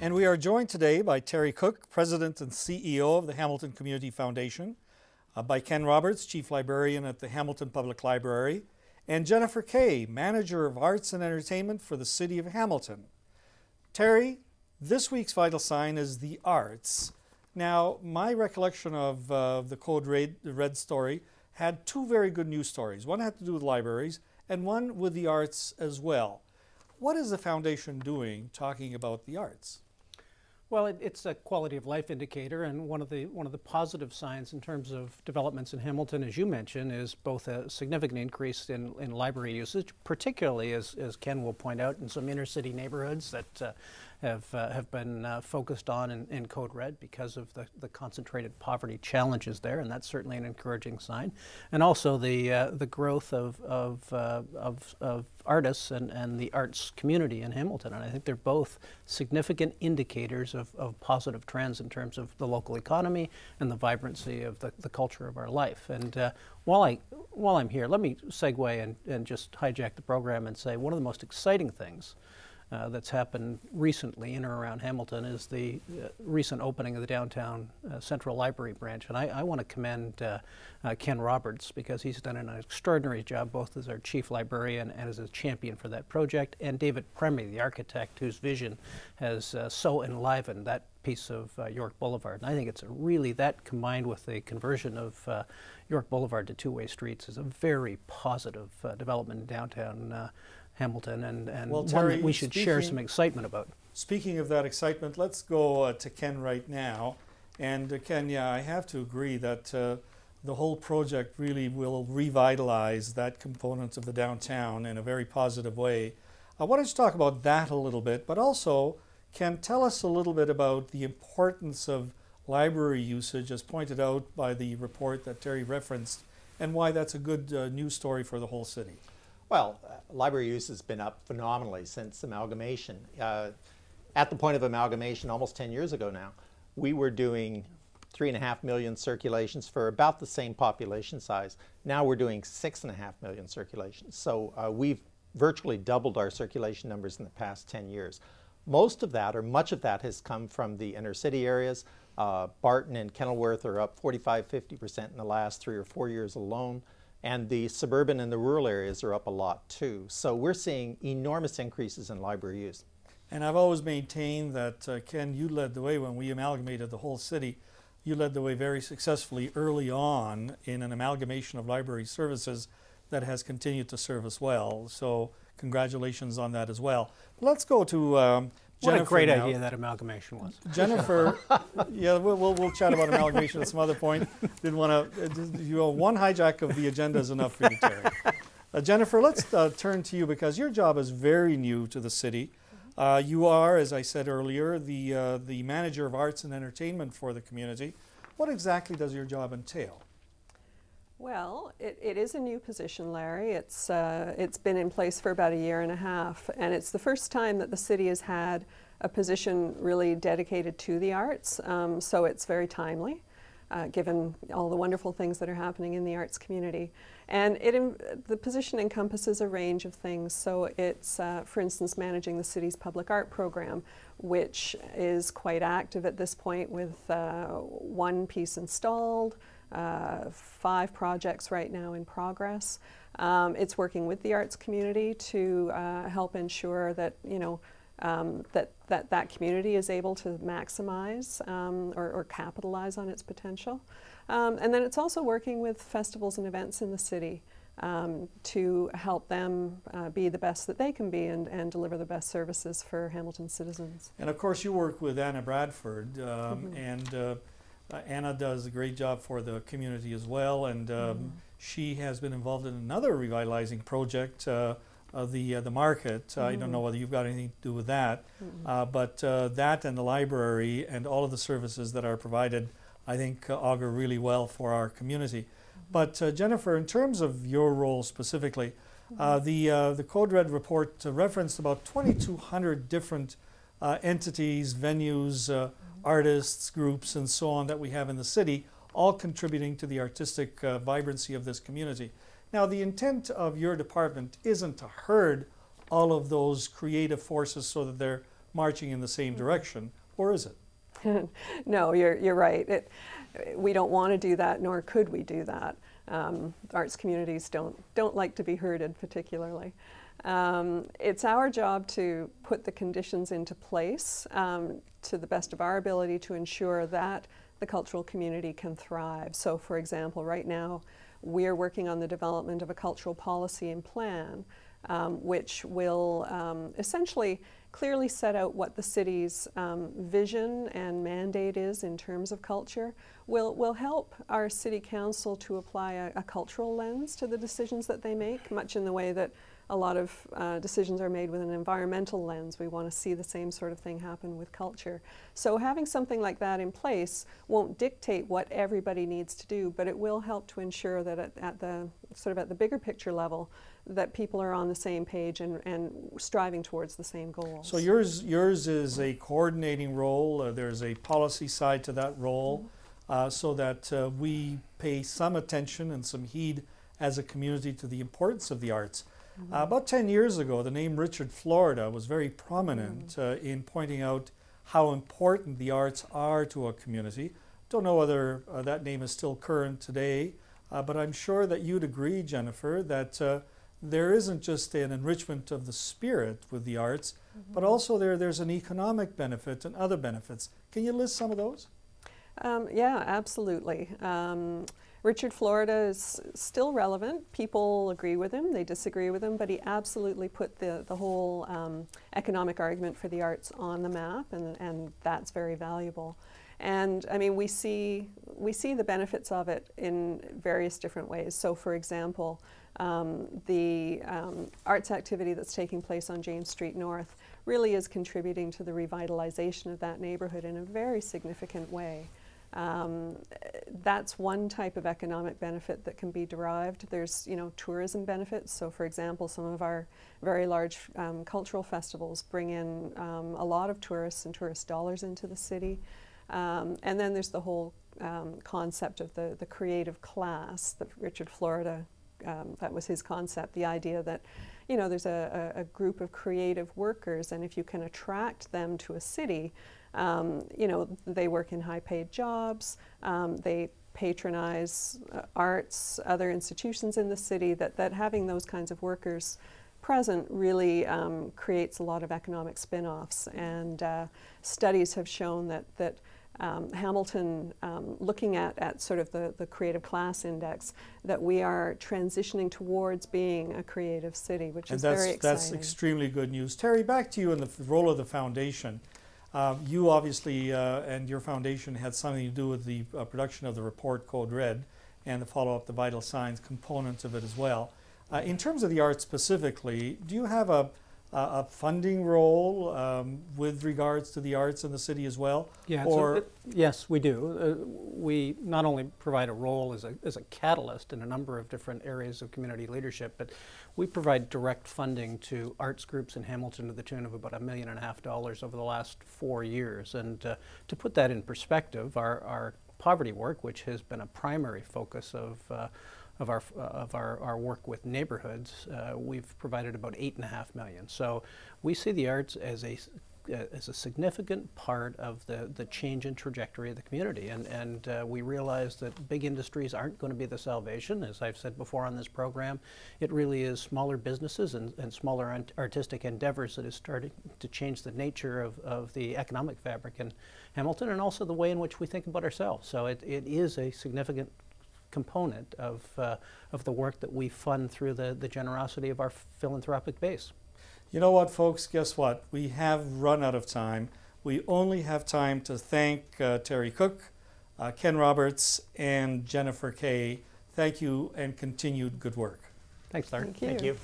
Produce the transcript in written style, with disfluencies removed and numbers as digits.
And we are joined today by Terry Cook, President and CEO of the Hamilton Community Foundation, by Ken Roberts, Chief Librarian at the Hamilton Public Library, and Jennifer Kay, Manager of Arts and Entertainment for the City of Hamilton. Terry, this week's vital sign is the arts. Now, my recollection of the Code Red story had two very good news stories. One had to do with libraries and one with the arts as well. What is the foundation doing talking about the arts? Well, it's a quality of life indicator, and one of the positive signs in terms of developments in Hamilton, as you mentioned, is both a significant increase in library usage, particularly as Ken will point out, in some inner city neighborhoods that have been focused on in Code Red because of the concentrated poverty challenges there, and that's certainly an encouraging sign. And also the growth of artists and the arts community in Hamilton, and I think they're both significant indicators of positive trends in terms of the local economy and the vibrancy of the culture of our life. And while I'm here, let me segue and just hijack the program and say one of the most exciting things that's happened recently in or around Hamilton is the recent opening of the downtown Central Library branch. And I want to commend Ken Roberts, because he's done an extraordinary job both as our chief librarian and as a champion for that project, and David Premy, the architect, whose vision has so enlivened that piece of York Boulevard. And I think it's that combined with the conversion of York Boulevard to two-way streets is a very positive development in downtown Hamilton, and well, one Terry, that we should share some excitement about. Speaking of that excitement, let's go to Ken right now. And Ken, yeah, I have to agree that the whole project really will revitalize that component of the downtown in a very positive way. I wanted to talk about that a little bit, but also, Ken, tell us a little bit about the importance of library usage, as pointed out by the report that Terry referenced, and why that's a good news story for the whole city. Well, library use has been up phenomenally since amalgamation. At the point of amalgamation, almost 10 years ago now, we were doing 3.5 million circulations for about the same population size. Now we're doing 6.5 million circulations. So we've virtually doubled our circulation numbers in the past 10 years. Most of that, or much of that, has come from the inner city areas. Barton and Kenilworth are up 45–50% in the last 3 or 4 years alone. And the suburban and the rural areas are up a lot too. So we're seeing enormous increases in library use. And I've always maintained that, Ken, you led the way when we amalgamated the whole city. You led the way very successfully early on in an amalgamation of library services that has continued to serve us well. So congratulations on that as well. Let's go to Jennifer. What a great now. idea that amalgamation was. Jennifer, yeah, we'll chat about amalgamation at some other point. Didn't want to, one hijack of the agenda is enough for you, Terry. Jennifer, let's turn to you, because your job is very new to the city. You are, as I said earlier, the manager of arts and entertainment for the community. What exactly does your job entail? Well, it is a new position, Larry. It's been in place for about 1.5 years, and it's the first time that the city has had a position really dedicated to the arts, so it's very timely, given all the wonderful things that are happening in the arts community. And the position encompasses a range of things. So it's, for instance, managing the city's public art program, which is quite active at this point with 1 piece installed, 5 projects right now in progress. It's working with the arts community to help ensure that, that community is able to maximize or capitalize on its potential. And then it's also working with festivals and events in the city to help them be the best that they can be and deliver the best services for Hamilton citizens. And of course you work with Anna Bradford, and Anna does a great job for the community as well, and she has been involved in another revitalizing project, the market. I don't know whether you've got anything to do with that, but that and the library and all of the services that are provided, I think, augur really well for our community. But Jennifer, in terms of your role specifically, the Code Red report referenced about 2,200 different entities, venues, artists, groups, and so on that we have in the city, all contributing to the artistic vibrancy of this community. Now, the intent of your department isn't to herd all of those creative forces so that they're marching in the same direction, or is it? No, you're right. We don't want to do that, nor could we do that. Arts communities don't like to be herded particularly. It's our job to put the conditions into place to the best of our ability to ensure that the cultural community can thrive. So for example, right now we're working on the development of a cultural policy and plan which will essentially clearly set out what the city's vision and mandate is in terms of culture, will help our city council to apply a cultural lens to the decisions that they make, much in the way that a lot of decisions are made with an environmental lens. We want to see the same sort of thing happen with culture. So having something like that in place won't dictate what everybody needs to do, but it will help to ensure that at the bigger picture level, that people are on the same page and striving towards the same goals. So yours is a coordinating role. There's a policy side to that role, so that we pay some attention and some heed as a community to the importance of the arts. About 10 years ago, the name Richard Florida was very prominent in pointing out how important the arts are to a community. Don't know whether that name is still current today, but I'm sure that you'd agree, Jennifer, that there isn't just an enrichment of the spirit with the arts, but also there's an economic benefit and other benefits. Can you list some of those? Yeah, absolutely. Richard Florida is still relevant. People agree with him, they disagree with him, but he absolutely put the whole economic argument for the arts on the map, and that's very valuable. And I mean, we see the benefits of it in various different ways. So for example, the arts activity that's taking place on James Street North really is contributing to the revitalization of that neighborhood in a very significant way. That's one type of economic benefit that can be derived. There's, tourism benefits. So for example, some of our very large cultural festivals bring in a lot of tourists and tourist dollars into the city. And then there's the whole concept of the creative class that Richard Florida, that was his concept, the idea that, there's a group of creative workers, and if you can attract them to a city, they work in high-paid jobs, they patronize arts, other institutions in the city, that having those kinds of workers present really creates a lot of economic spin-offs. And studies have shown that Hamilton, looking at sort of the creative class index, that we are transitioning towards being a creative city, which is very exciting. That's extremely good news. Terry, back to you in the role of the foundation. You obviously and your foundation had something to do with the production of the report Code Red and the follow-up, the vital signs components of it as well. In terms of the arts specifically, do you have a funding role with regards to the arts in the city as well? Yeah, yes, we do. We not only provide a role as a catalyst in a number of different areas of community leadership, but we provide direct funding to arts groups in Hamilton to the tune of about $1.5 million over the last 4 years. And to put that in perspective, our poverty work, which has been a primary focus of our work with neighborhoods, we've provided about $8.5 million. So we see the arts as a significant part of the change in trajectory of the community, and we realize that big industries aren't going to be the salvation. As I've said before on this program, it really is smaller businesses and smaller artistic endeavors that is starting to change the nature of the economic fabric in Hamilton, and also the way in which we think about ourselves. So it is a significant component of the work that we fund through the generosity of our philanthropic base. You know what, folks? Guess what? We have run out of time. We only have time to thank Terry Cook, Ken Roberts, and Jennifer Kay. Thank you and continued good work. Thanks, Larry. Thank you. Thank you.